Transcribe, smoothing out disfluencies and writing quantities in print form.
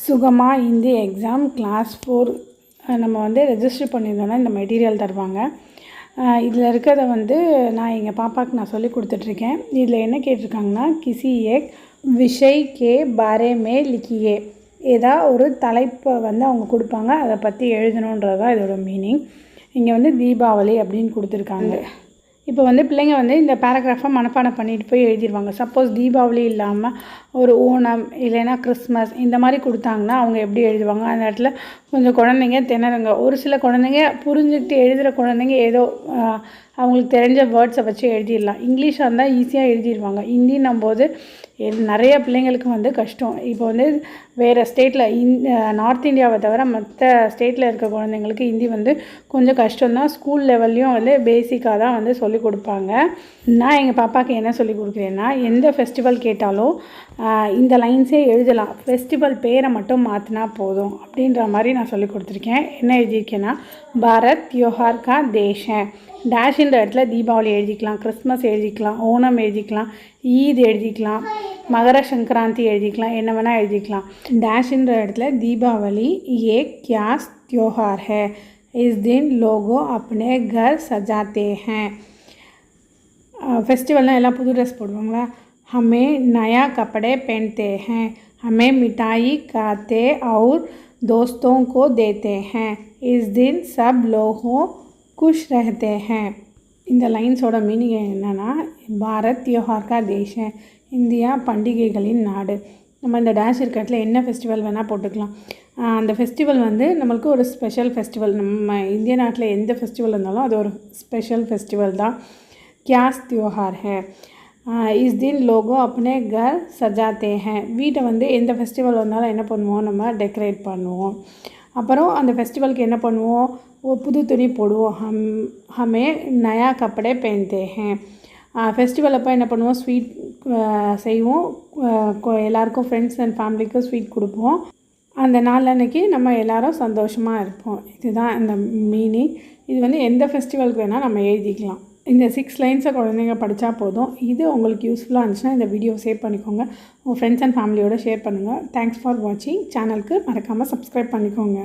சுகமா Hindi exam class 4 நம்ம வந்து ரெஜிஸ்டர் பண்ணியிருந்தோன்னா இந்த மெட்டீரியல் தருவாங்க. இதில் இருக்கிறத வந்து நான் எங்கள் பாப்பாவுக்கு நான் சொல்லி கொடுத்துட்ருக்கேன். இதில் என்ன கேட்டிருக்காங்கன்னா, கிசி ஏக் விஷய் கே பாரே மே லிக்கியே, ஏதாவது ஒரு தலைப்பை வந்து அவங்க கொடுப்பாங்க, அதை பற்றி எழுதணுன்றது தான் இதோட மீனிங். இங்கே வந்து தீபாவளி அப்படின்னு கொடுத்துருக்காங்க. இப்போ வந்து பிள்ளைங்க வந்து இந்த பேராகிராஃபை மனப்பாடம் பண்ணிட்டு போய் எழுதிடுவாங்க. சப்போஸ் தீபாவளி இல்லாமல் ஒரு ஓணம் இல்லைன்னா கிறிஸ்மஸ் இந்த மாதிரி கொடுத்தாங்கன்னா அவங்க எப்படி எழுதுவாங்க? அந்த இடத்துல கொஞ்சம் குழந்தைங்க திணறுங்க. ஒரு சில குழந்தைங்க புரிஞ்சுக்கிட்டு எழுதுகிற குழந்தைங்க ஏதோ அவங்களுக்கு தெரிஞ்ச வேர்ட்ஸை வச்சு எழுதிடலாம். இங்கிலீஷாக இருந்தால் ஈஸியாக எழுதிடுவாங்க. ஹிந்தின்னும் போது நிறைய பிள்ளைங்களுக்கு வந்து கஷ்டம். இப்போ வந்து வேறு ஸ்டேட்டில் நார்த் இந்தியாவை தவிர மற்ற ஸ்டேட்டில் இருக்க குழந்தைங்களுக்கு ஹிந்தி வந்து கொஞ்சம் கஷ்டம்தான். ஸ்கூல் லெவல்லையும் வந்து பேசிக்காக தான் வந்து சொல்லிக் கொடுப்பாங்க. நான் எங்கள் பாப்பாவுக்கு என்ன சொல்லிக் கொடுக்குறேன்னா, எந்த ஃபெஸ்டிவல் கேட்டாலும் இந்த லைன்ஸே எழுதலாம், ஃபெஸ்டிவல் பேரை மட்டும் மாற்றினா போதும் அப்படின்ற மாதிரி நான் சொல்லிக் கொடுத்துருக்கேன். என்ன எழுதியிருக்கேன்னா, பாரத் தியோஹார் கா தேஷ் ஹை, டேஷ்ன்ற இடத்துல தீபாவளி எழுதிக்கலாம், கிறிஸ்மஸ் எழுதிக்கலாம், ஓணம் எழுதிக்கலாம், ஈத் எழுதிக்கலாம், மகர சங்கராந்தி எழுதிக்கலாம், என்ன வேணால் எழுதிக்கலாம். டேஷ்ன்ற இடத்துல தீபாவளி ஏ கியாஸ் त्योहार है, इस दिन लोग अपने घर सजाते हैं. फेस्टिवल எல்லாம் புது ட்ரெஸ் போடுவாங்களா? हमें नया कपड़े पहनते हैं, हमें मिठाई खाते और दोस्तों को देते हैं, इस दिन सब लोग खुश रहते हैं. இந்த லைன்ஸோட மீனிங் என்னென்னா, பாரத் தியோஹார் கா தேஷ் ஹை, இந்தியா பண்டிகைகளின் நாடு. நம்ம இந்த டேஷ் இருக்கிறதுல என்ன ஃபெஸ்டிவல் வேணால் போட்டுக்கலாம். அந்த ஃபெஸ்டிவல் வந்து நம்மளுக்கு ஒரு ஸ்பெஷல் ஃபெஸ்டிவல். நம்ம இந்திய நாட்டில் எந்த ஃபெஸ்டிவல் இருந்தாலும் அது ஒரு ஸ்பெஷல் ஃபெஸ்டிவல் தான். கியாஸ் தியோஹார் ஹை, இஸ் தின் லோகோ அப்னே கர் சஜாத்தே ஹை, வீட்டை வந்து எந்த ஃபெஸ்டிவல் வந்தாலும் என்ன பண்ணுவோம், நம்ம டெக்கரேட் பண்ணுவோம். அப்புறம் அந்த ஃபெஸ்டிவலுக்கு என்ன பண்ணுவோம், புது துணி போடுவோம். ஹமே நயா கப்படே பெஹன்தே ஹை, ஃபெஸ்டிவல் அப்போ என்ன பண்ணுவோம், ஸ்வீட் செய்வோம், எல்லாருக்கும் ஃப்ரெண்ட்ஸ் அண்ட் ஃபேமிலிக்கும் ஸ்வீட் கொடுப்போம். அந்த நாள் அன்றைக்கி நம்ம எல்லோரும் சந்தோஷமாக இருப்போம். இதுதான் இந்த மீனிங். இது வந்து எந்த ஃபெஸ்டிவலுக்கு வேணால் நம்ம எழுதிக்கலாம். இந்த 6 லைன்ஸை குழந்தைங்க படித்தா போதும். இது உங்களுக்கு யூஸ்ஃபுல்லாக இருந்துச்சுன்னா இந்த வீடியோ சேவ் பண்ணிக்கோங்க, உங்கள் ஃப்ரெண்ட்ஸ் அண்ட் ஃபேமிலியோடு ஷேர் பண்ணுங்கள். தேங்க்ஸ் ஃபார் வாட்சிங். சேனலுக்கு மறக்காமல் சப்ஸ்கிரைப் பண்ணிக்கோங்க.